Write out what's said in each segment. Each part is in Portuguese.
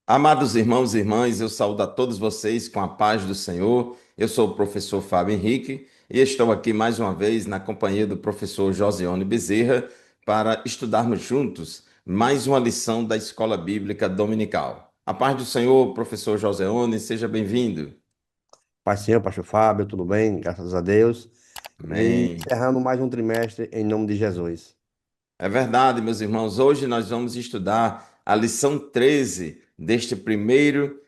Amados irmãos e irmãs, eu saúdo a todos vocês com a paz do Senhor. Eu sou o professor Fábio Henrique e estou aqui mais uma vez na companhia do professor Josiane Bezerra para estudarmos juntos mais uma lição da Escola Bíblica Dominical. A paz do Senhor, professor Josiane, seja bem-vindo. Pai Senhor, Pastor Fábio, tudo bem? Graças a Deus. E Amém. encerrando mais um trimestre em nome de Jesus. É verdade, meus irmãos. Hoje nós vamos estudar a lição 13 deste primeiro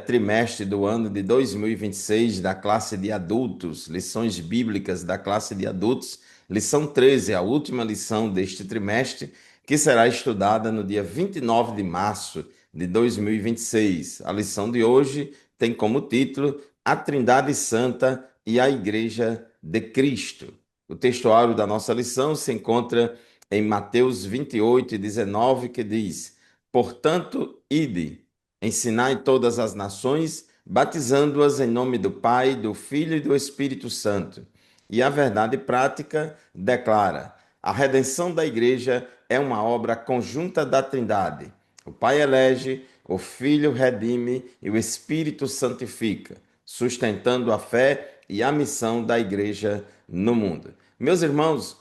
trimestre do ano de 2026 da classe de adultos, lições bíblicas da classe de adultos. Lição 13, a última lição deste trimestre, que será estudada no dia 29 de março de 2026. A lição de hoje tem como título A Trindade Santa e a Igreja de Cristo. O textuário da nossa lição se encontra em Mateus 28:19, que diz: Portanto, ide, ensinai todas as nações, batizando-as em nome do Pai, do Filho e do Espírito Santo. E a verdade prática declara: a redenção da igreja é uma obra conjunta da Trindade. O Pai elege, o Filho redime e o Espírito santifica, sustentando a fé e a missão da igreja no mundo. Meus irmãos,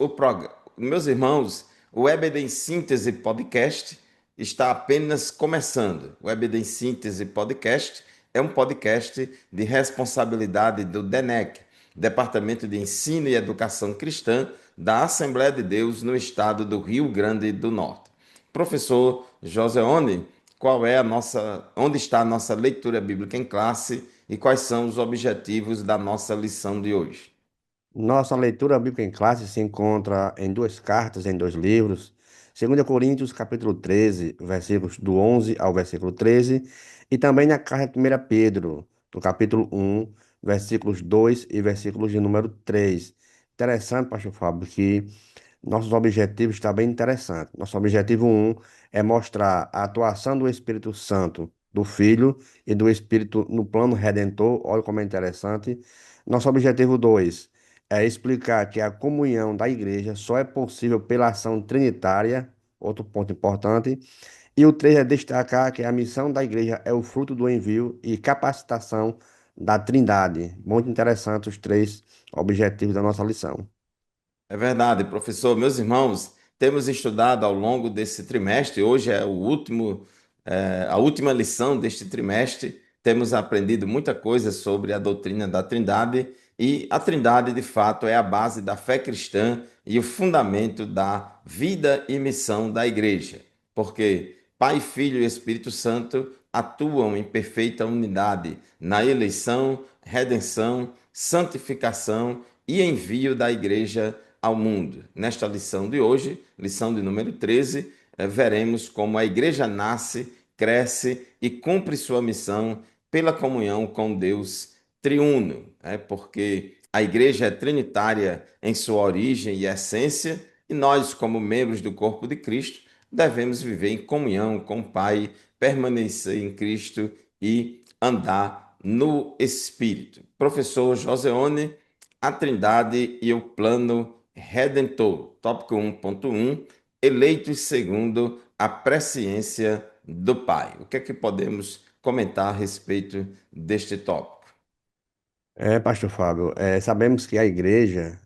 o EBD em Síntese Podcast está apenas começando. O EBD em Síntese Podcast é um podcast de responsabilidade do DENEC, Departamento de Ensino e Educação Cristã da Assembleia de Deus no estado do Rio Grande do Norte. Professor Joseone, onde está a nossa leitura bíblica em classe e quais são os objetivos da nossa lição de hoje? Nossa leitura bíblica em classe se encontra em duas cartas, em dois livros. 2 Coríntios, capítulo 13, versículos do 11 ao versículo 13, e também na carta de 1 Pedro, no capítulo 1, versículos 2 e versículos de número 3. Interessante, pastor Fábio, que nossos objetivos estão bem interessantes. Nosso objetivo um é mostrar a atuação do Espírito Santo, do Filho e do Espírito no plano redentor. Olha como é interessante. Nosso objetivo 2 é explicar que a comunhão da igreja só é possível pela ação trinitária. Outro ponto importante. E o 3 é destacar que a missão da igreja é o fruto do envio e capacitação da Trindade. Muito interessante os três objetivos da nossa lição. É verdade, professor. Meus irmãos, temos estudado ao longo desse trimestre, hoje é a última lição deste trimestre. Temos aprendido muita coisa sobre a doutrina da Trindade, e a Trindade, de fato, é a base da fé cristã e o fundamento da vida e missão da igreja, porque Pai, Filho e Espírito Santo atuam em perfeita unidade na eleição, redenção, santificação e envio da igreja ao mundo. Nesta lição de hoje, lição de número 13, veremos como a igreja nasce, cresce e cumpre sua missão pela comunhão com Deus triuno, porque a igreja é trinitária em sua origem e essência, e nós, como membros do corpo de Cristo, devemos viver em comunhão com o Pai, permanecer em Cristo e andar no Espírito. Professor Joseone, a Trindade e o plano redentor. Tópico 1.1, eleitos segundo a presciência do Pai. O que é que podemos comentar a respeito deste tópico? Pastor Fábio, sabemos que a igreja,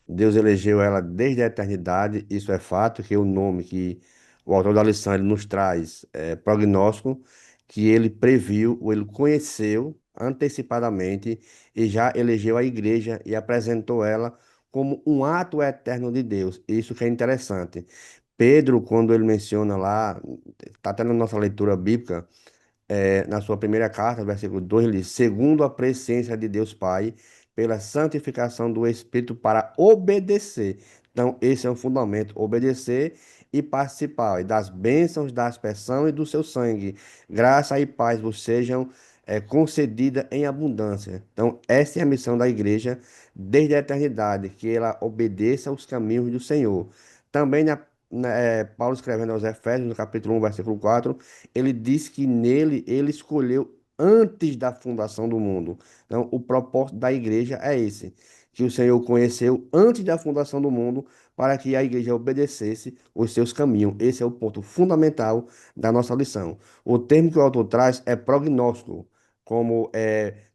Deus elegeu ela desde a eternidade, isso é fato, que o nome que o autor da lição ele nos traz é prognóstico, que ele previu, ou ele conheceu antecipadamente e já elegeu a igreja e apresentou ela como um ato eterno de Deus. Isso que é interessante. Pedro, quando ele menciona lá, está até na nossa leitura bíblica, na sua primeira carta, versículo 2, ele diz: segundo a presciência de Deus Pai, pela santificação do Espírito para obedecer. Então, esse é um fundamento: obedecer e participar das bênçãos da aspersão e do seu sangue. Graça e paz vos sejam concedida em abundância. Então, essa é a missão da igreja desde a eternidade, que ela obedeça aos caminhos do Senhor. Também Paulo escrevendo aos Efésios, no capítulo 1, versículo 4, ele diz que nele ele escolheu antes da fundação do mundo. Então, o propósito da igreja é esse, que o Senhor conheceu antes da fundação do mundo, para que a igreja obedecesse os seus caminhos. Esse é o ponto fundamental da nossa lição. O termo que o autor traz é prognóstico, como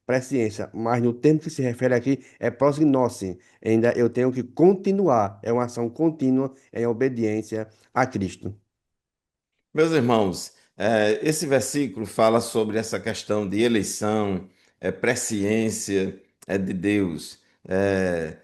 presciência, mas no termo que se refere aqui é prognose. Ainda eu tenho que continuar, é uma ação contínua em obediência a Cristo. Meus irmãos, esse versículo fala sobre essa questão de eleição, presciência de Deus.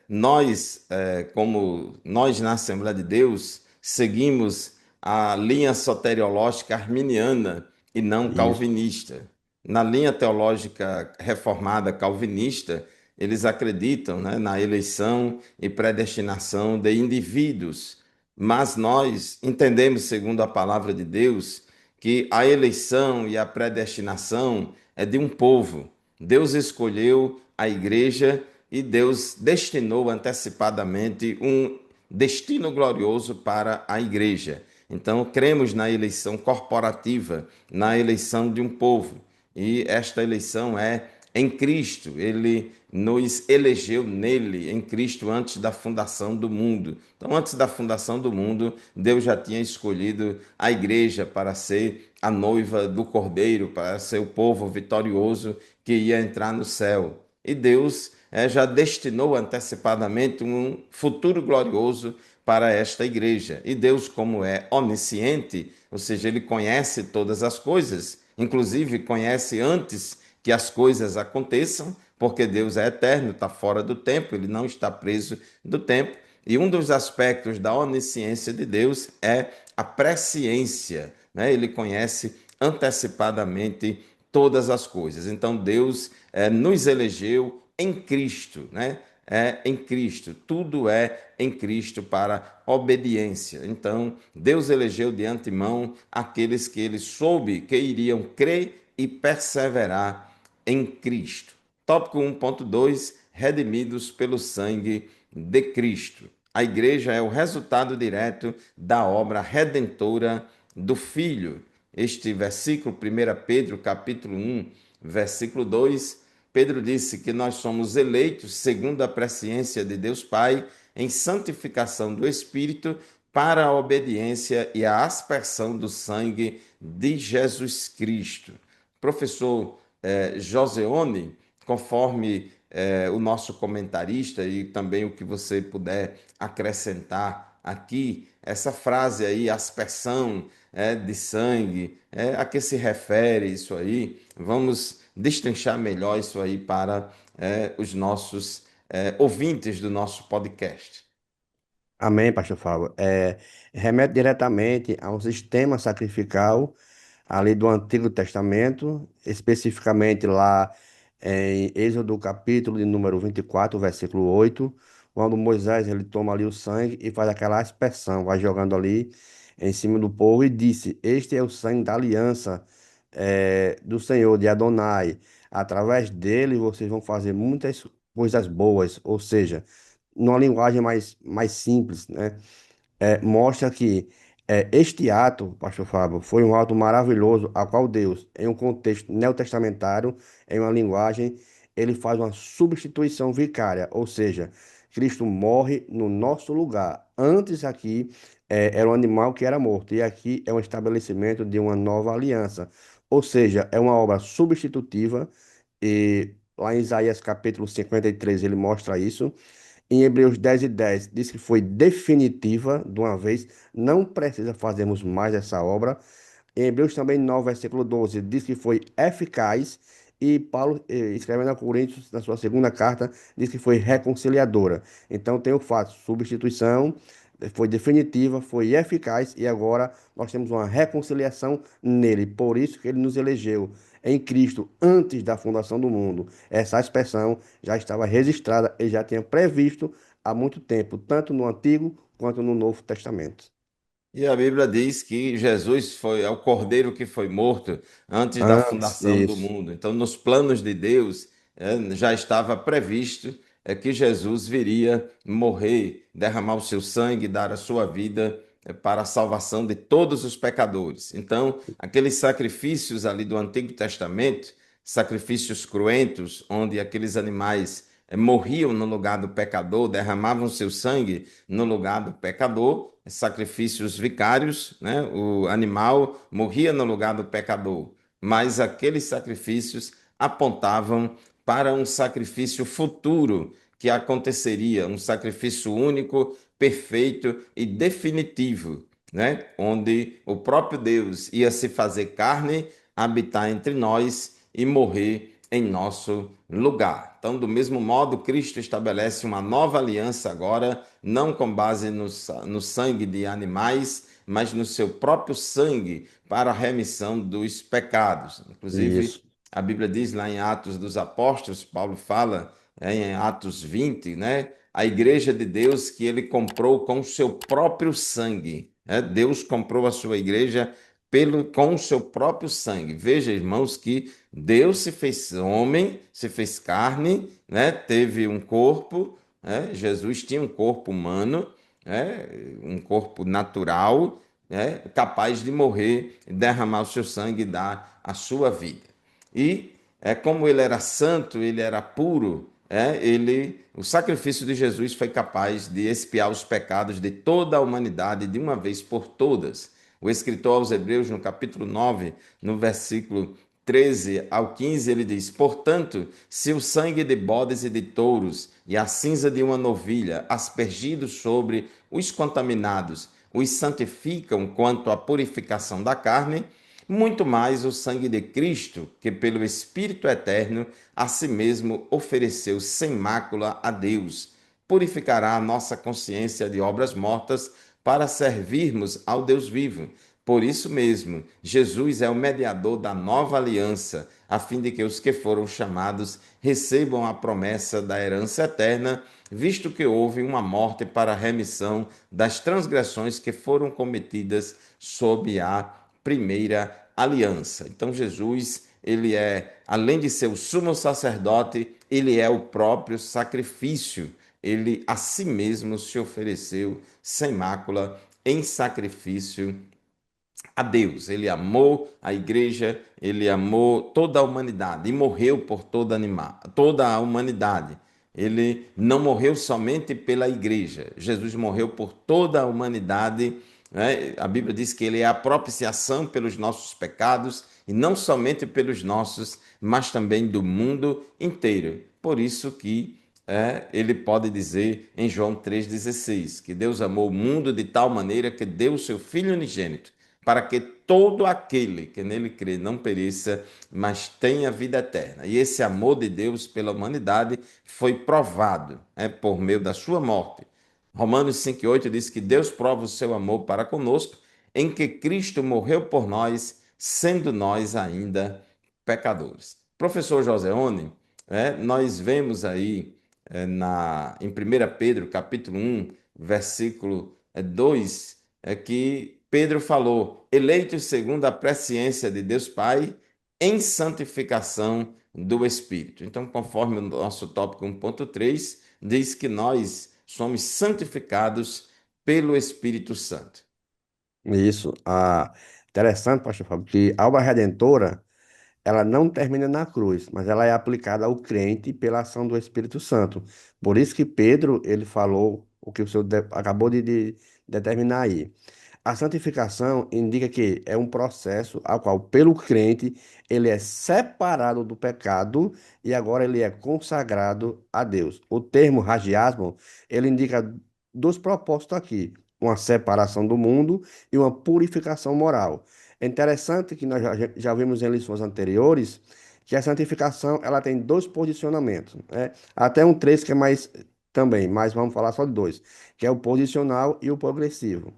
Nós, como nós na Assembleia de Deus, seguimos a linha soteriológica arminiana e não Isso. calvinista. Na linha teológica reformada calvinista, eles acreditam, né, na eleição e predestinação de indivíduos, mas nós entendemos, segundo a palavra de Deus, que a eleição e a predestinação é de um povo. Deus escolheu a igreja e Deus destinou antecipadamente um destino glorioso para a igreja. Então, cremos na eleição corporativa, na eleição de um povo. E esta eleição é em Cristo. Ele nos elegeu nele, em Cristo, antes da fundação do mundo. Então, antes da fundação do mundo, Deus já tinha escolhido a igreja para ser a noiva do Cordeiro, para ser o povo vitorioso que ia entrar no céu. E Deus já destinou antecipadamente um futuro glorioso para esta igreja. E Deus, como é onisciente, ou seja, ele conhece todas as coisas, inclusive conhece antes que as coisas aconteçam, porque Deus é eterno, está fora do tempo, ele não está preso do tempo. E um dos aspectos da onisciência de Deus é a presciência, né? Ele conhece antecipadamente todas as coisas. Então Deus nos elegeu em Cristo, né? É em Cristo, tudo é em Cristo para obediência. Então, Deus elegeu de antemão aqueles que ele soube que iriam crer e perseverar em Cristo. Tópico 1.2: redimidos pelo sangue de Cristo. A igreja é o resultado direto da obra redentora do Filho. Este versículo, 1 Pedro, capítulo 1, versículo 2, Pedro disse que nós somos eleitos segundo a presciência de Deus Pai em santificação do Espírito para a obediência e a aspersão do sangue de Jesus Cristo. Professor Joseone, conforme o nosso comentarista e também o que você puder acrescentar aqui, essa frase aí, aspersão de sangue, a que se refere isso aí? Vamos destrinchar melhor isso aí para os nossos ouvintes do nosso podcast. Amém, pastor Fábio. Remete diretamente a um sistema sacrificial ali do Antigo Testamento, especificamente lá em Êxodo capítulo de número 24, versículo 8, quando Moisés ele toma ali o sangue e faz aquela aspersão, vai jogando ali em cima do povo e disse: Este é o sangue da aliança do Senhor, de Adonai. Através dele vocês vão fazer muitas coisas boas, ou seja, numa linguagem mais simples, né? Mostra que este ato, pastor Fábio, foi um ato maravilhoso, a qual Deus, em um contexto neotestamentário, em uma linguagem, ele faz uma substituição vicária, ou seja, Cristo morre no nosso lugar. Antes aqui era um animal que era morto, e aqui é um estabelecimento de uma nova aliança. Ou seja, é uma obra substitutiva, e lá em Isaías capítulo 53 ele mostra isso. Em Hebreus 10:10 diz que foi definitiva de uma vez, não precisa fazermos mais essa obra. Em Hebreus também 9, versículo 12, diz que foi eficaz. E Paulo, escrevendo a Coríntios, na sua segunda carta, diz que foi reconciliadora. Então tem o fato, substituição, foi definitiva, foi eficaz e agora nós temos uma reconciliação nele. Por isso que ele nos elegeu em Cristo antes da fundação do mundo. Essa expressão já estava registrada e já tinha previsto há muito tempo, tanto no Antigo quanto no Novo Testamento. E a Bíblia diz que Jesus é o cordeiro que foi morto antes da Antes, fundação do isso. mundo. Então, nos planos de Deus, já estava previsto que Jesus viria morrer, derramar o seu sangue, dar a sua vida para a salvação de todos os pecadores. Então, aqueles sacrifícios ali do Antigo Testamento, sacrifícios cruentos, onde aqueles animais morriam no lugar do pecador, derramavam seu sangue no lugar do pecador, sacrifícios vicários, né? O animal morria no lugar do pecador, mas aqueles sacrifícios apontavam para um sacrifício futuro que aconteceria, um sacrifício único, perfeito e definitivo, né? Onde o próprio Deus ia se fazer carne, habitar entre nós e morrer em nosso lugar. Então, do mesmo modo, Cristo estabelece uma nova aliança agora, não com base no sangue de animais, mas no seu próprio sangue para a remissão dos pecados. Inclusive, Isso, a Bíblia diz lá em Atos dos Apóstolos, Paulo fala em Atos 20, né? A igreja de Deus que ele comprou com o seu próprio sangue. Né? Deus comprou a sua igreja com o seu próprio sangue. Veja, irmãos, que Deus se fez homem, se fez carne, né? Teve um corpo, né? Jesus tinha um corpo humano, né? Um corpo natural, né? Capaz de morrer, derramar o seu sangue e dar a sua vida. E como ele era santo, ele era puro, o sacrifício de Jesus foi capaz de expiar os pecados de toda a humanidade de uma vez por todas. O escritor aos Hebreus, no capítulo 9, no versículo 13 ao 15, ele diz: Portanto, se o sangue de bodes e de touros e a cinza de uma novilha, aspergidos sobre os contaminados, os santificam quanto à purificação da carne, muito mais o sangue de Cristo, que pelo Espírito eterno a si mesmo ofereceu sem mácula a Deus, purificará a nossa consciência de obras mortas para servirmos ao Deus vivo. Por isso mesmo, Jesus é o mediador da nova aliança, a fim de que os que foram chamados recebam a promessa da herança eterna, visto que houve uma morte para a remissão das transgressões que foram cometidas sob a primeira aliança. Então Jesus, ele além de ser o sumo sacerdote, ele é o próprio sacrifício. Ele a si mesmo se ofereceu sem mácula em sacrifício a Deus. Ele amou a igreja, ele amou toda a humanidade e morreu por toda a humanidade. Ele não morreu somente pela igreja. Jesus morreu por toda a humanidade, né? A Bíblia diz que ele é a propiciação pelos nossos pecados e não somente pelos nossos, mas também do mundo inteiro. Por isso que ele pode dizer em João 3,16 que Deus amou o mundo de tal maneira que deu o seu Filho unigênito para que todo aquele que nele crê não pereça, mas tenha vida eterna. E esse amor de Deus pela humanidade foi provado por meio da sua morte. Romanos 5,8 diz que Deus prova o seu amor para conosco, em que Cristo morreu por nós, sendo nós ainda pecadores. Professor Joseone, nós vemos aí em 1 Pedro, capítulo 1, versículo 2, que Pedro falou, eleitos segundo a presciência de Deus Pai, em santificação do Espírito. Então, conforme o nosso tópico 1.3, diz que nós somos santificados pelo Espírito Santo. isso. Interessante, pastor Fábio, que a obra redentora, ela não termina na cruz, mas ela é aplicada ao crente pela ação do Espírito Santo. Por isso que Pedro, ele falou o que o senhor acabou de determinar aí. A santificação indica que é um processo ao qual, pelo crente, ele é separado do pecado e agora ele é consagrado a Deus. O termo ragiasmo, ele indica dois propósitos aqui, uma separação do mundo e uma purificação moral. É interessante que nós já vimos em lições anteriores que a santificação ela tem dois posicionamentos, né? Até um três que é mais também, mas vamos falar só de dois, que é o posicional e o progressivo.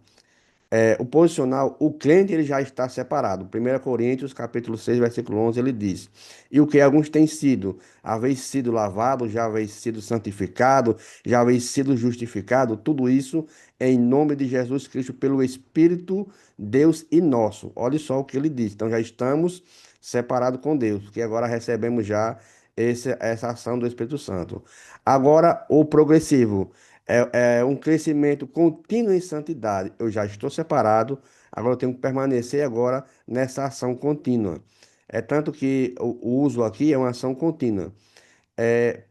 O posicional, o crente ele já está separado. 1 Coríntios, capítulo 6 versículo 11 ele diz: E o que alguns têm sido, haveis sido lavado, já haveis sido santificado, já haveis sido justificado, tudo isso em nome de Jesus Cristo, pelo Espírito, Deus e nosso. Olha só o que ele diz. Então já estamos separados com Deus, porque agora recebemos já essa ação do Espírito Santo. Agora, o progressivo. É um crescimento contínuo em santidade. Eu já estou separado, agora eu tenho que permanecer agora nessa ação contínua. É tanto que o uso aqui é uma ação contínua.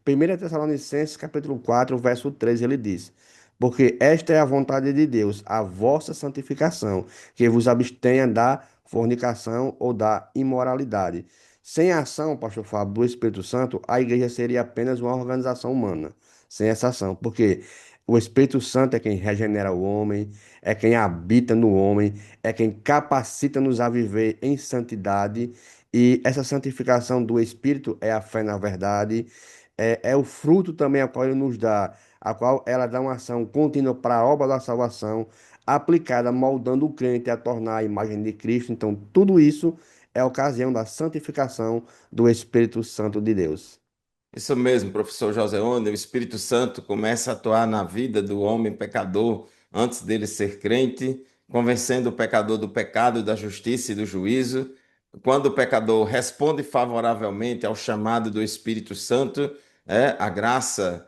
1 Tessalonicenses, capítulo 4, verso 13, ele diz: Porque esta é a vontade de Deus, a vossa santificação, que vos abstenha da fornicação ou da imoralidade. Sem a ação, pastor Fábio, do Espírito Santo, a igreja seria apenas uma organização humana, sem essa ação, porque o Espírito Santo é quem regenera o homem, é quem habita no homem, é quem capacita-nos a viver em santidade, e essa santificação do Espírito é a fé na verdade, é o fruto também a qual ele nos dá, a qual ela dá uma ação contínua para a obra da salvação, aplicada, moldando o crente a tornar a imagem de Cristo. Então, tudo isso é a ocasião da santificação do Espírito Santo de Deus. Isso mesmo, professor José Onda, o Espírito Santo começa a atuar na vida do homem pecador antes dele ser crente, convencendo o pecador do pecado, da justiça e do juízo. Quando o pecador responde favoravelmente ao chamado do Espírito Santo, a graça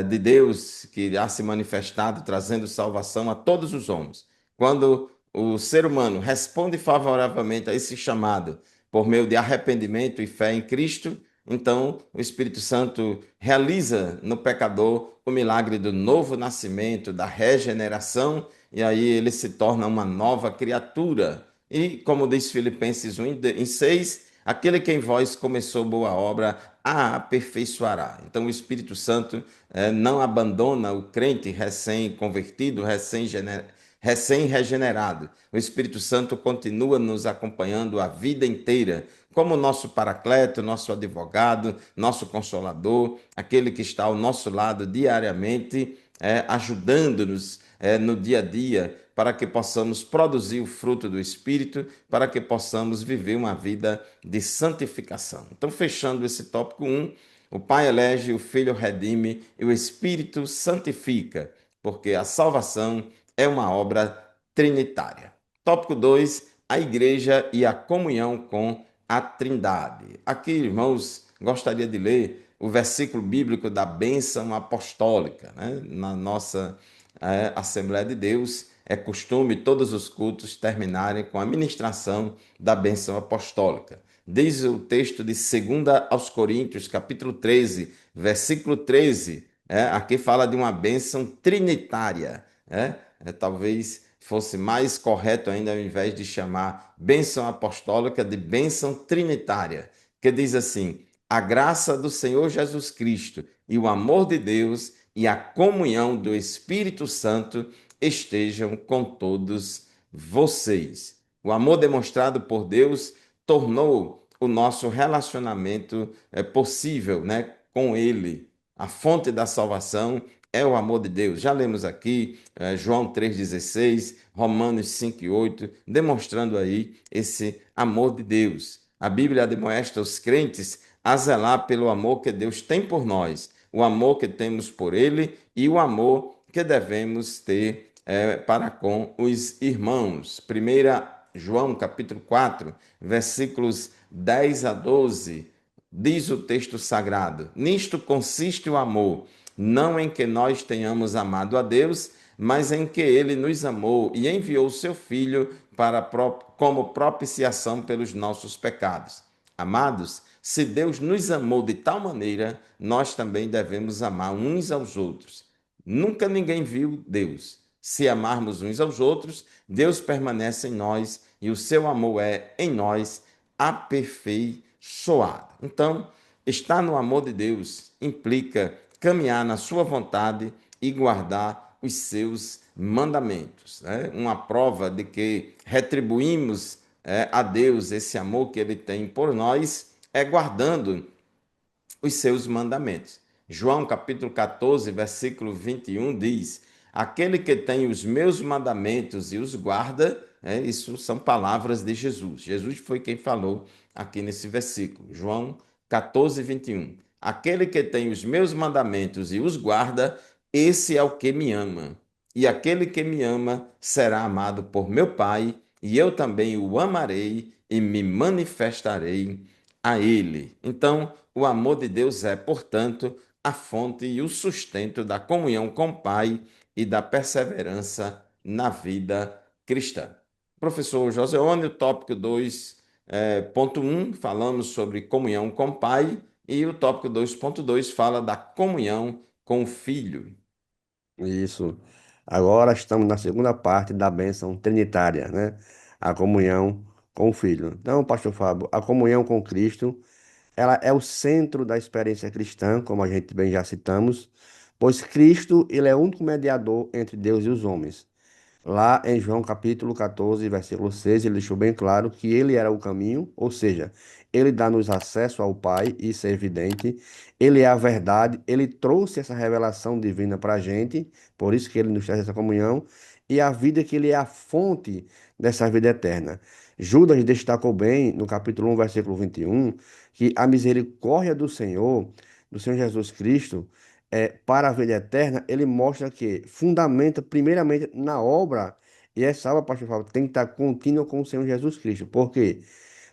de Deus que há se manifestado, trazendo salvação a todos os homens. Quando o ser humano responde favoravelmente a esse chamado por meio de arrependimento e fé em Cristo, então, o Espírito Santo realiza no pecador o milagre do novo nascimento, da regeneração, e aí ele se torna uma nova criatura. E, como diz Filipenses 1:6, aquele que em vós começou boa obra, a aperfeiçoará. Então, o Espírito Santo não abandona o crente recém-convertido, recém-regenerado. O Espírito Santo continua nos acompanhando a vida inteira, como nosso paracleto, nosso advogado, nosso consolador, aquele que está ao nosso lado diariamente, ajudando-nos no dia a dia, para que possamos produzir o fruto do Espírito, para que possamos viver uma vida de santificação. Então, fechando esse tópico 1, o Pai elege, o Filho redime e o Espírito santifica, porque a salvação é uma obra trinitária. Tópico 2, a igreja e a comunhão com a Trindade. Aqui, irmãos, gostaria de ler o versículo bíblico da bênção apostólica, né? Na nossa Assembleia de Deus, é costume todos os cultos terminarem com a ministração da bênção apostólica. Diz o texto de 2 aos Coríntios, capítulo 13, versículo 13, aqui fala de uma bênção trinitária, talvez fosse mais correto ainda, ao invés de chamar bênção apostólica, de bênção trinitária, que diz assim: a graça do Senhor Jesus Cristo e o amor de Deus e a comunhão do Espírito Santo estejam com todos vocês. O amor demonstrado por Deus tornou o nosso relacionamento possível, né, com Ele. A fonte da salvação é o amor de Deus. Já lemos aqui João 3,16, Romanos 5,8, demonstrando aí esse amor de Deus. A Bíblia admoesta os crentes a zelar pelo amor que Deus tem por nós, o amor que temos por Ele e o amor que devemos ter para com os irmãos. 1 João capítulo 4, versículos 10 a 12, diz o texto sagrado: nisto consiste o amor, não em que nós tenhamos amado a Deus, mas em que ele nos amou e enviou o seu Filho como propiciação pelos nossos pecados. Amados, se Deus nos amou de tal maneira, nós também devemos amar uns aos outros. Nunca ninguém viu Deus. Se amarmos uns aos outros, Deus permanece em nós e o seu amor é em nós aperfeiçoado. Então, estar no amor de Deus implica caminhar na sua vontade e guardar os seus mandamentos. Né? Uma prova de que retribuímos a Deus esse amor que ele tem por nós é guardando os seus mandamentos. João capítulo 14, versículo 21 diz: aquele que tem os meus mandamentos e os guarda, isso são palavras de Jesus. Jesus foi quem falou aqui nesse versículo. João 14, 21. Aquele que tem os meus mandamentos e os guarda, esse é o que me ama. E aquele que me ama será amado por meu Pai, e eu também o amarei e me manifestarei a ele. Então, o amor de Deus é, portanto, a fonte e o sustento da comunhão com o Pai e da perseverança na vida cristã. Professor Joseone, o tópico 2.1, falamos sobre comunhão com o Pai, E o tópico 2.2 fala da comunhão com o Filho. Isso. Agora estamos na segunda parte da bênção trinitária, né? A comunhão com o Filho. Então, pastor Fábio, a comunhão com Cristo, ela é o centro da experiência cristã, como a gente bem já citamos, pois Cristo, ele é o único mediador entre Deus e os homens. Lá em João capítulo 14, versículo 6, ele deixou bem claro que ele era o caminho, ou seja, ele dá-nos acesso ao Pai, isso é evidente. Ele é a verdade, ele trouxe essa revelação divina para a gente, por isso que ele nos traz essa comunhão, e a vida que ele é a fonte dessa vida eterna. Judas destacou bem no capítulo 1, versículo 21, que a misericórdia do Senhor Jesus Cristo, para a vida eterna, ele mostra que fundamenta primeiramente na obra, e essa obra, pastor Fábio, tem que estar contínua com o Senhor Jesus Cristo. Por quê?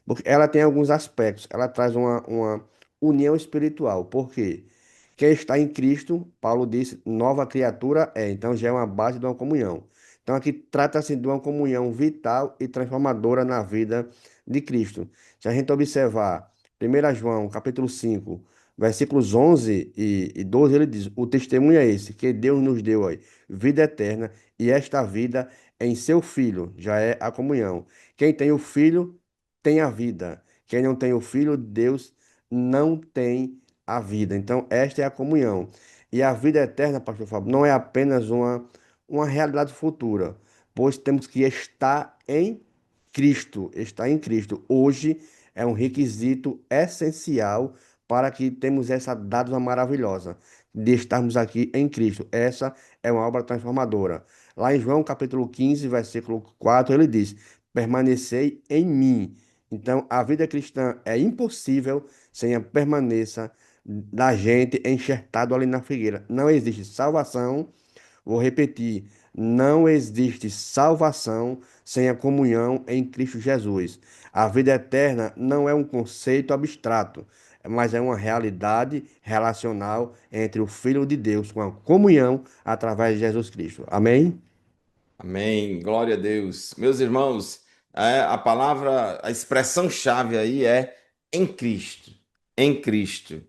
Porque ela tem alguns aspectos, ela traz uma união espiritual. Por quê? Quem está em Cristo, Paulo disse, nova criatura é, então já é uma base de uma comunhão. Então aqui trata-se de uma comunhão vital e transformadora na vida de Cristo. Se a gente observar 1 João, capítulo 5, versículos 11 e 12, ele diz: o testemunho é esse, que Deus nos deu aí, vida eterna, e esta vida em seu Filho, já é a comunhão. Quem tem o Filho tem a vida. Quem não tem o Filho, Deus não tem a vida. Então, esta é a comunhão. E a vida eterna, pastor Fábio, não é apenas uma realidade futura, pois temos que estar em Cristo. Estar em Cristo hoje é um requisito essencial para que temos essa dádiva maravilhosa de estarmos aqui em Cristo. Essa é uma obra transformadora. Lá em João capítulo 15, versículo 4, ele diz: permanecei em mim. Então, a vida cristã é impossível sem a permanência da gente enxertado ali na figueira. Não existe salvação, vou repetir, não existe salvação sem a comunhão em Cristo Jesus. A vida eterna não é um conceito abstrato, mas é uma realidade relacional entre o Filho de Deus com a comunhão através de Jesus Cristo. Amém? Amém. Glória a Deus. Meus irmãos, a palavra, a expressão-chave aí é em Cristo. Em Cristo.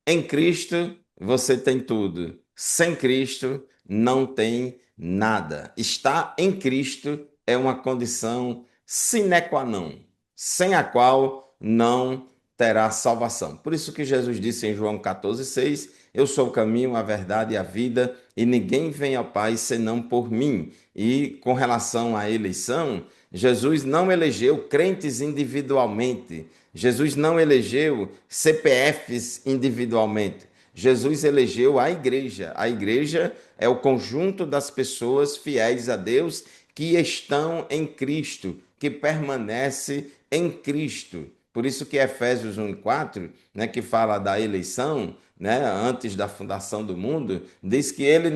Em Cristo você tem tudo. Sem Cristo não tem nada. Estar em Cristo é uma condição sine qua non, sem a qual não terá salvação. Por isso que Jesus disse em João 14,6: eu sou o caminho, a verdade e a vida, e ninguém vem ao Pai senão por mim. E com relação à eleição, Jesus não elegeu crentes individualmente. Jesus não elegeu CPFs individualmente. Jesus elegeu a igreja. A igreja é o conjunto das pessoas fiéis a Deus que estão em Cristo, que permanece em Cristo. Por isso que Efésios 1:4, né, que fala da eleição, né, antes da fundação do mundo, diz que ele,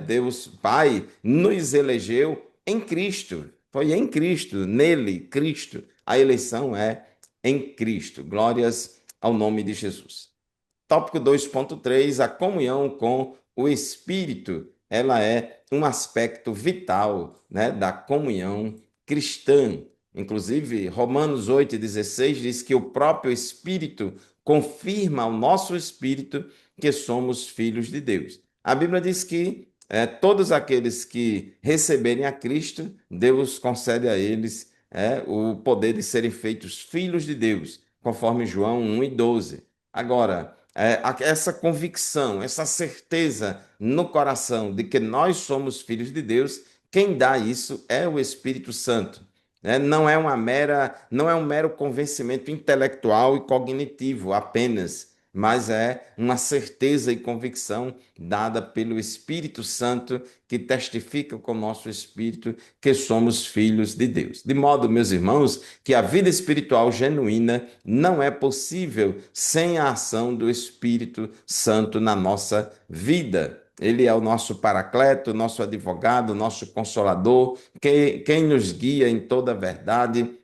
Deus Pai, nos elegeu em Cristo. Foi em Cristo, nele, Cristo. A eleição é em Cristo. Glórias ao nome de Jesus. Tópico 2.3, a comunhão com o Espírito. Ela é um aspecto vital, né, da comunhão cristã. Inclusive, Romanos 8,16 diz que o próprio Espírito confirma ao nosso espírito que somos filhos de Deus. A Bíblia diz que todos aqueles que receberem a Cristo, Deus concede a eles o poder de serem feitos filhos de Deus, conforme João 1:12. Agora, essa convicção, essa certeza no coração de que nós somos filhos de Deus, quem dá isso é o Espírito Santo. Né? Não é um mero convencimento intelectual e cognitivo apenas, mas é uma certeza e convicção dada pelo Espírito Santo que testifica com o nosso espírito que somos filhos de Deus. De modo, meus irmãos, que a vida espiritual genuína não é possível sem a ação do Espírito Santo na nossa vida. Ele é o nosso paracleto, nosso advogado, nosso consolador, quem nos guia em toda a verdade,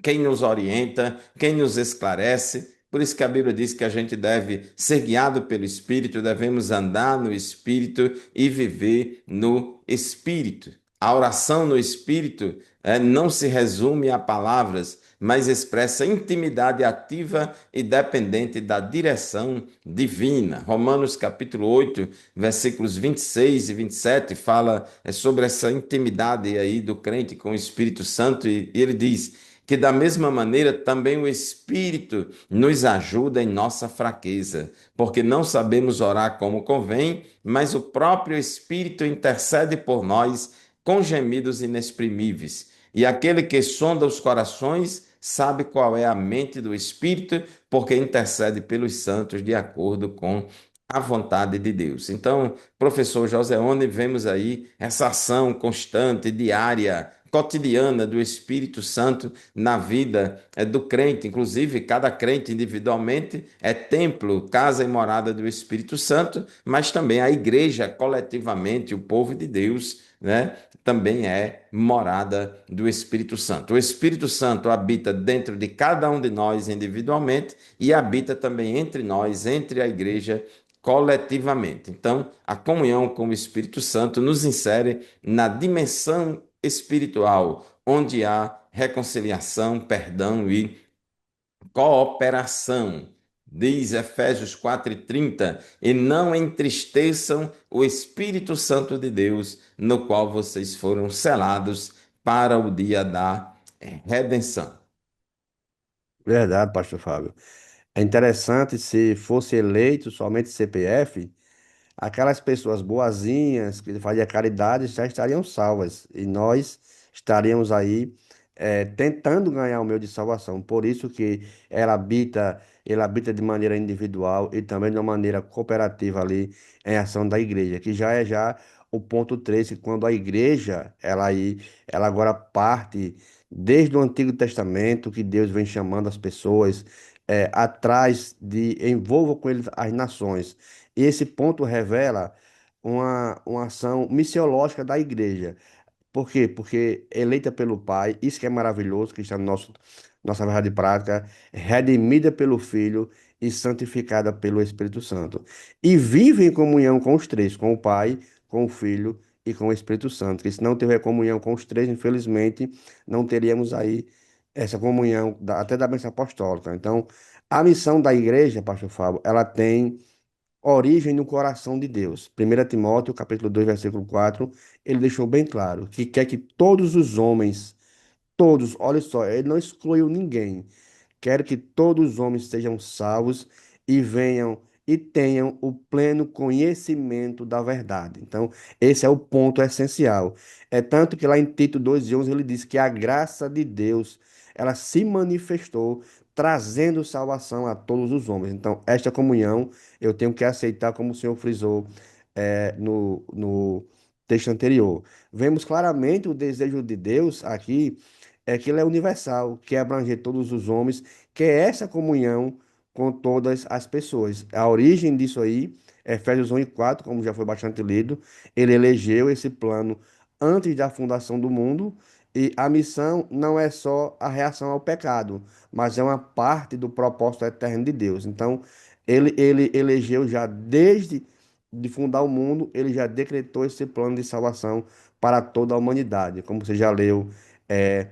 quem nos orienta, quem nos esclarece. Por isso que a Bíblia diz que a gente deve ser guiado pelo Espírito, devemos andar no Espírito e viver no Espírito. A oração no Espírito não se resume a palavras, mas expressa intimidade ativa e dependente da direção divina. Romanos capítulo 8, versículos 26 e 27 fala sobre essa intimidade aí do crente com o Espírito Santo e ele diz que da mesma maneira também o Espírito nos ajuda em nossa fraqueza, porque não sabemos orar como convém, mas o próprio Espírito intercede por nós com gemidos inexprimíveis. E aquele que sonda os corações sabe qual é a mente do Espírito, porque intercede pelos santos de acordo com a vontade de Deus. Então, professor Joseone, vemos aí essa ação constante, diária, cotidiana do Espírito Santo na vida do crente. Inclusive, cada crente individualmente é templo, casa e morada do Espírito Santo, mas também a igreja coletivamente, o povo de Deus, né? Também é morada do Espírito Santo. O Espírito Santo habita dentro de cada um de nós individualmente e habita também entre nós, entre a igreja coletivamente. Então, a comunhão com o Espírito Santo nos insere na dimensão espiritual, onde há reconciliação, perdão e cooperação. Diz Efésios 4:30, e não entristeçam o Espírito Santo de Deus, no qual vocês foram selados para o dia da redenção. Verdade, pastor Fábio. É interessante se fosse eleito somente CPF, aquelas pessoas boazinhas que faziam caridade já estariam salvas e nós estaríamos aí tentando ganhar o meio de salvação. Por isso que ele habita de maneira individual e também de uma maneira cooperativa ali em ação da igreja, que já é já o ponto 3 que quando a igreja ela agora parte desde o Antigo Testamento que Deus vem chamando as pessoas atrás de envolva com ele as nações. E esse ponto revela uma ação missiológica da igreja. Por quê? Porque eleita pelo Pai, isso que é maravilhoso, que está no nossa verdade prática, redimida pelo Filho e santificada pelo Espírito Santo. E vive em comunhão com os três, com o Pai, com o Filho e com o Espírito Santo. Que se não tiver comunhão com os três, infelizmente, não teríamos aí essa comunhão até da bênção apostólica. Então, a missão da igreja, pastor Fábio, ela tem origem no coração de Deus. 1 Timóteo, capítulo 2, versículo 4, ele deixou bem claro que quer que todos os homens, todos, olha só, ele não excluiu ninguém, quer que todos os homens sejam salvos e venham e tenham o pleno conhecimento da verdade. Então, esse é o ponto essencial. É tanto que lá em Tito 2:11 ele diz que a graça de Deus, ela se manifestou trazendo salvação a todos os homens. Então, esta comunhão eu tenho que aceitar, como o Senhor frisou no texto anterior. Vemos claramente o desejo de Deus aqui é que ele é universal, que abrange todos os homens, que é essa comunhão com todas as pessoas. A origem disso aí, Efésios 1:4, como já foi bastante lido, ele elegeu esse plano antes da fundação do mundo, e a missão não é só a reação ao pecado, mas é uma parte do propósito eterno de Deus. Então, ele elegeu já desde de fundar o mundo, ele já decretou esse plano de salvação para toda a humanidade. Como você já leu, é,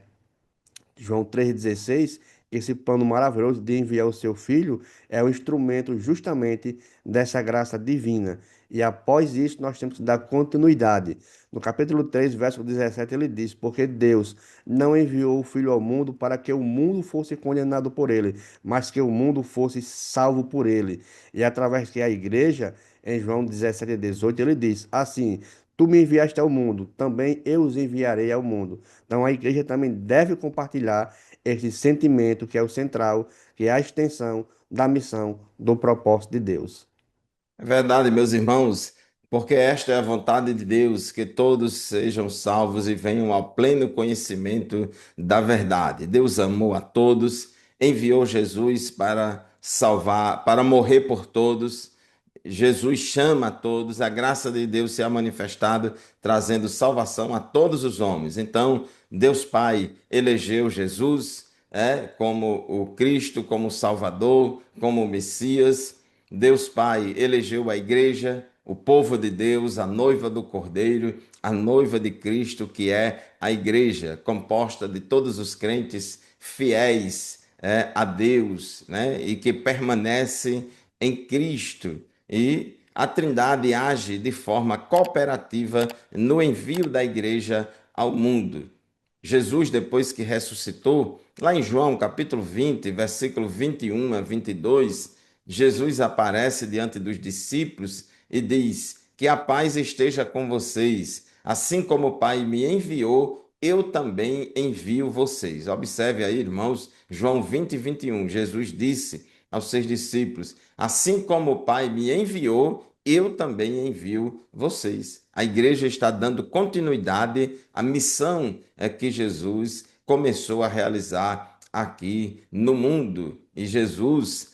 João 3,16, esse plano maravilhoso de enviar o seu filho é o instrumento justamente dessa graça divina. E após isso, nós temos que dar continuidade. No capítulo 3, verso 17, ele diz: porque Deus não enviou o filho ao mundo para que o mundo fosse condenado por ele, mas que o mundo fosse salvo por ele. E através que a igreja, em João 17:18, ele diz: assim, tu me enviaste ao mundo, também eu os enviarei ao mundo. Então a igreja também deve compartilhar esse sentimento que é o central, que é a extensão da missão do propósito de Deus. É verdade, meus irmãos, porque esta é a vontade de Deus, que todos sejam salvos e venham ao pleno conhecimento da verdade. Deus amou a todos, enviou Jesus para salvar, para morrer por todos. Jesus chama a todos, a graça de Deus se é manifestado, trazendo salvação a todos os homens. Então, Deus Pai elegeu Jesus, como o Cristo, como o Salvador, como o Messias. Deus Pai elegeu a igreja, o povo de Deus, a noiva do Cordeiro, a noiva de Cristo, que é a igreja, composta de todos os crentes fiéis a Deus, né? E que permanecem em Cristo. E a Trindade age de forma cooperativa no envio da igreja ao mundo. Jesus, depois que ressuscitou, lá em João capítulo 20, versículo 21 a 22, Jesus aparece diante dos discípulos e diz: Que a paz esteja com vocês. Assim como o Pai me enviou, eu também envio vocês. Observe aí, irmãos, João 20, 21. Jesus disse aos seus discípulos: Assim como o Pai me enviou, eu também envio vocês. A igreja está dando continuidade à missão que Jesus começou a realizar aqui no mundo. E Jesus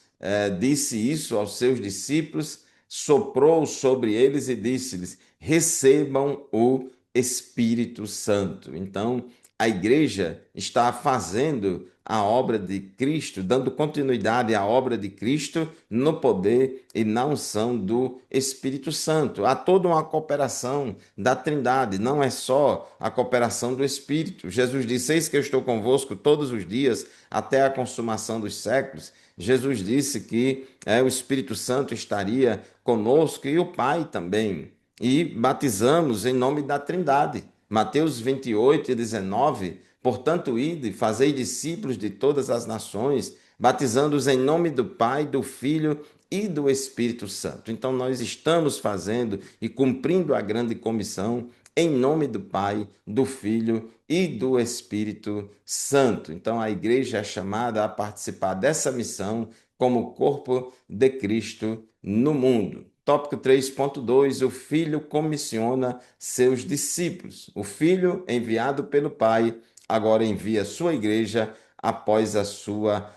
disse isso aos seus discípulos, soprou sobre eles e disse-lhes: recebam o Espírito Santo. Então, a igreja está fazendo a obra de Cristo, dando continuidade à obra de Cristo no poder e na unção do Espírito Santo. Há toda uma cooperação da Trindade, não é só a cooperação do Espírito. Jesus disse: Eis que eu estou convosco todos os dias até a consumação dos séculos. Jesus disse que o Espírito Santo estaria conosco e o Pai também. E batizamos em nome da Trindade. Mateus 28 e 19. Portanto, ide, fazei discípulos de todas as nações, batizando-os em nome do Pai, do Filho e do Espírito Santo. Então, nós estamos fazendo e cumprindo a grande comissão em nome do Pai, do Filho e do Espírito Santo. Então, a igreja é chamada a participar dessa missão como corpo de Cristo no mundo. Tópico 3.2: o Filho comissiona seus discípulos. O Filho, enviado pelo Pai, agora envia sua igreja após a sua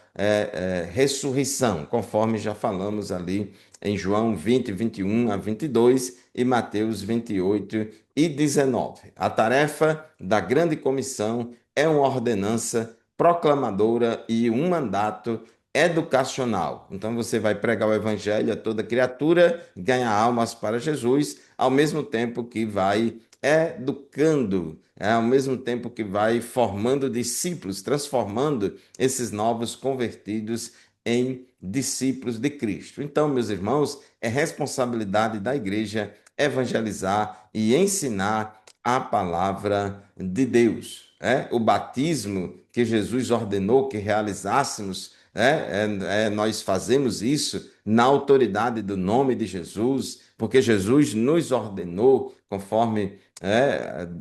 ressurreição, conforme já falamos ali em João 20, 21 a 22 e Mateus 28 e 19. A tarefa da grande comissão é uma ordenança proclamadora e um mandato educacional. Então você vai pregar o evangelho a toda criatura, ganhar almas para Jesus, ao mesmo tempo que vai educando, ao mesmo tempo que vai formando discípulos, transformando esses novos convertidos em discípulos de Cristo. Então, meus irmãos, é responsabilidade da igreja evangelizar e ensinar a palavra de Deus. O batismo que Jesus ordenou que realizássemos, nós fazemos isso na autoridade do nome de Jesus, porque Jesus nos ordenou, conforme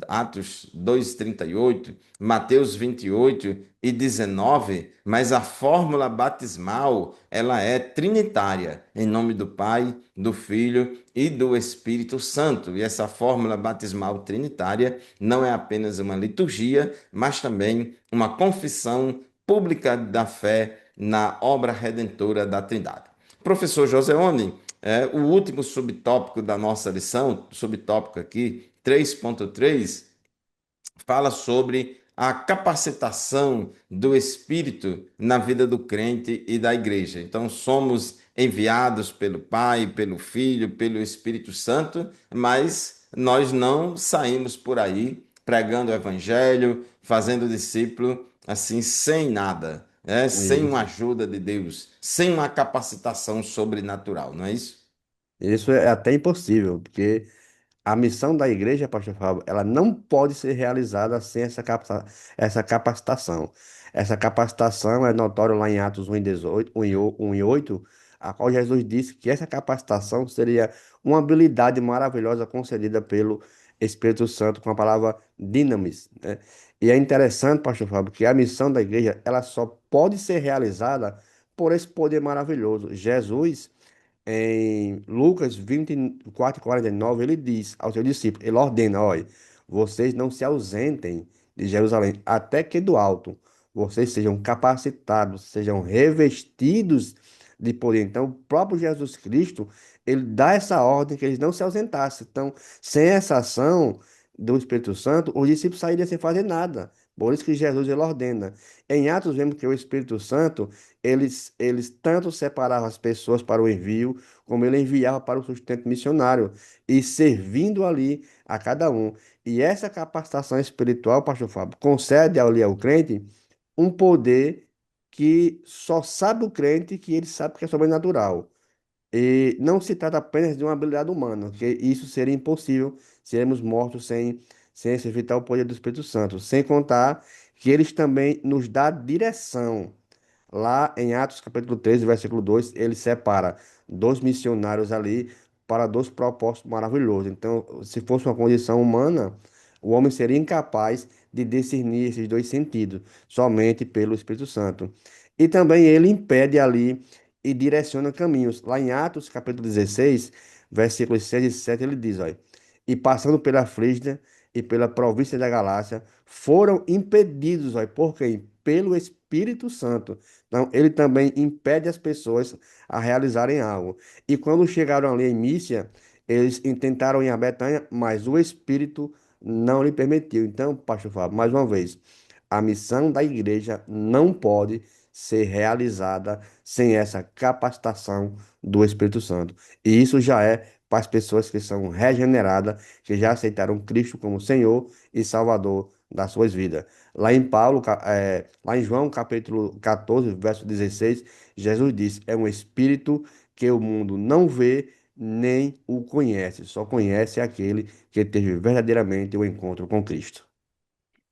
Atos 2:38, Mateus 28 e 19, mas a fórmula batismal, ela é trinitária, em nome do Pai, do Filho e do Espírito Santo. E essa fórmula batismal trinitária não é apenas uma liturgia, mas também uma confissão pública da fé na obra redentora da Trindade. Professor Joseone, o último subtópico da nossa lição, subtópico aqui, 3.3, fala sobre a capacitação do Espírito na vida do crente e da igreja. Então, somos enviados pelo Pai, pelo Filho, pelo Espírito Santo, mas nós não saímos por aí pregando o Evangelho, fazendo discípulo, assim, sem nada, sem uma Isso. ajuda de Deus, sem uma capacitação sobrenatural, não é isso? Isso é até impossível, porque a missão da igreja, pastor Fábio, ela não pode ser realizada sem essa capacitação. Essa capacitação é notório lá em Atos 1:18, 1:8, a qual Jesus disse que essa capacitação seria uma habilidade maravilhosa concedida pelo Espírito Santo com a palavra dinamis, né? E é interessante, pastor Fábio, que a missão da igreja, ela só pode ser realizada por esse poder maravilhoso. Jesus, em Lucas 24:49, ele diz aos seus discípulos, ele ordena: olha, vocês não se ausentem de Jerusalém, até que do alto vocês sejam capacitados, sejam revestidos de poder. Então, o próprio Jesus Cristo, ele dá essa ordem que eles não se ausentassem. Então, sem essa ação do Espírito Santo, os discípulos sairiam sem fazer nada. Por isso que Jesus, ele ordena. Em Atos, vemos que o Espírito Santo, eles tanto separavam as pessoas para o envio, como ele enviava para o sustento missionário, e servindo ali a cada um. E essa capacitação espiritual, pastor Fábio, concede ali ao crente um poder que só sabe o crente que ele sabe que é sobrenatural. E não se trata apenas de uma habilidade humana, que isso seria impossível, seremos mortos sem exercitar o poder do Espírito Santo. Sem contar que eles também nos dá direção. Lá em Atos capítulo 13 versículo 2 ele separa dois missionários ali para dois propósitos maravilhosos. Então, se fosse uma condição humana, o homem seria incapaz de discernir esses dois sentidos, somente pelo Espírito Santo. E também ele impede ali e direciona caminhos. Lá em Atos capítulo 16 versículos 6 e 7 ele diz, olha, e passando pela Frígia e pela província da Galácia, foram impedidos, olha, por quem? Pelo Espírito Santo. Então, ele também impede as pessoas a realizarem algo. E quando chegaram ali em Mísia, eles tentaram ir a Betânia, mas o Espírito não lhe permitiu. Então, pastor Fábio, mais uma vez, a missão da igreja não pode ser realizada sem essa capacitação do Espírito Santo. E isso já é para as pessoas que são regeneradas, que já aceitaram Cristo como Senhor e Salvador das suas vidas. Lá em Paulo, lá em João, capítulo 14, verso 16, Jesus diz: é um espírito que o mundo não vê nem o conhece, só conhece aquele que teve verdadeiramente o encontro com Cristo.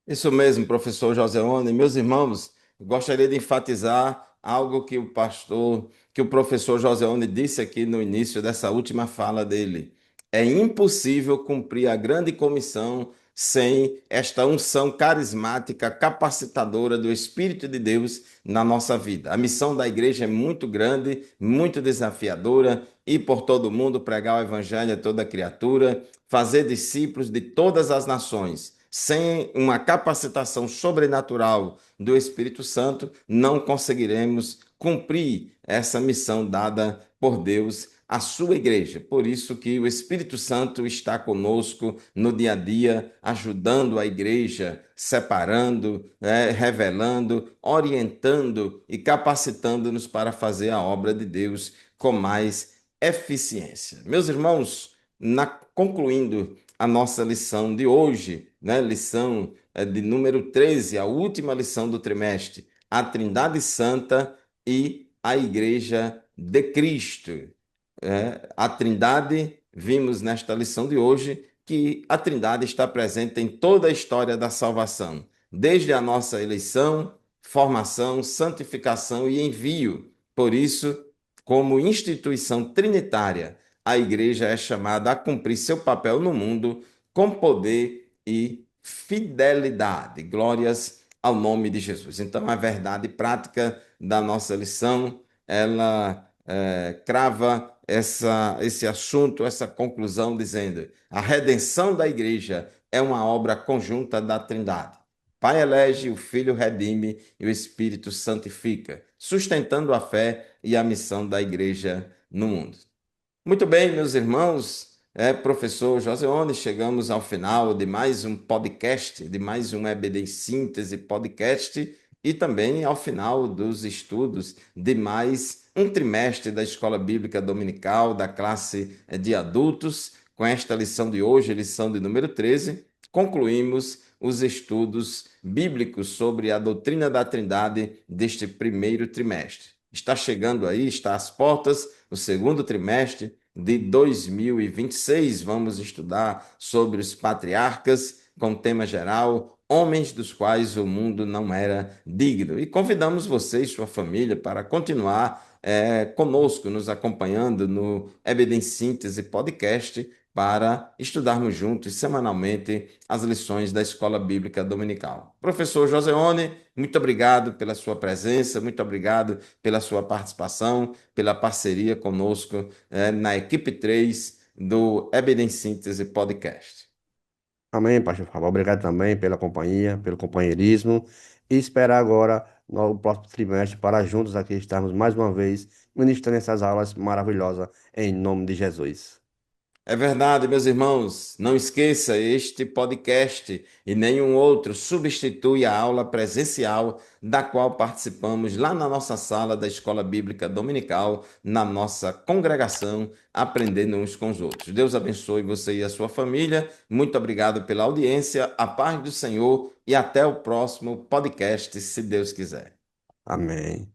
Isso mesmo, professor Joseone. Meus irmãos, gostaria de enfatizar algo que o professor Joseone disse aqui no início dessa última fala dele. É impossível cumprir a grande comissão sem esta unção carismática, capacitadora do Espírito de Deus na nossa vida. A missão da igreja é muito grande, muito desafiadora, ir por todo mundo, pregar o evangelho a toda criatura, fazer discípulos de todas as nações. Sem uma capacitação sobrenatural do Espírito Santo, não conseguiremos cumprir essa missão dada por Deus à sua igreja. Por isso que o Espírito Santo está conosco no dia a dia, ajudando a igreja, separando, revelando, orientando e capacitando-nos para fazer a obra de Deus com mais eficiência. Meus irmãos, concluindo a nossa lição de hoje, né? Lição de número 13, a última lição do trimestre, a Trindade Santa e a Igreja de Cristo. A Trindade, vimos nesta lição de hoje que a Trindade está presente em toda a história da salvação, desde a nossa eleição, formação, santificação e envio. Por isso, como instituição trinitária, a igreja é chamada a cumprir seu papel no mundo com poder e fidelidade. Glórias ao nome de Jesus. Então, a verdade prática da nossa lição, ela crava esse assunto, essa conclusão, dizendo: a redenção da igreja é uma obra conjunta da Trindade. Pai elege, o Filho redime e o Espírito santifica, sustentando a fé e a missão da igreja no mundo. Muito bem, meus irmãos, professor Joseone, chegamos ao final de mais um podcast, de mais um EBD em Síntese podcast e também ao final dos estudos de mais um trimestre da Escola Bíblica Dominical da classe de adultos. Com esta lição de hoje, lição de número 13, concluímos os estudos bíblicos sobre a doutrina da Trindade deste primeiro trimestre. Está chegando aí, está às portas, o segundo trimestre de 2026. Vamos estudar sobre os patriarcas, com tema geral, homens dos quais o mundo não era digno. E convidamos você e sua família para continuar conosco, nos acompanhando no EBD em Síntese Podcast, para estudarmos juntos semanalmente as lições da Escola Bíblica Dominical. Professor Joseone, muito obrigado pela sua presença, muito obrigado pela sua participação, pela parceria conosco na equipe 3 do Evidence Síntese Podcast. Amém, pastor Fábio. Obrigado também pela companhia, pelo companheirismo e esperar agora no próximo trimestre para juntos aqui estarmos mais uma vez ministrando essas aulas maravilhosas em nome de Jesus. É verdade, meus irmãos. Não esqueça, este podcast e nenhum outro substitui a aula presencial da qual participamos lá na nossa sala da Escola Bíblica Dominical, na nossa congregação, aprendendo uns com os outros. Deus abençoe você e a sua família. Muito obrigado pela audiência, a paz do Senhor e até o próximo podcast, se Deus quiser. Amém.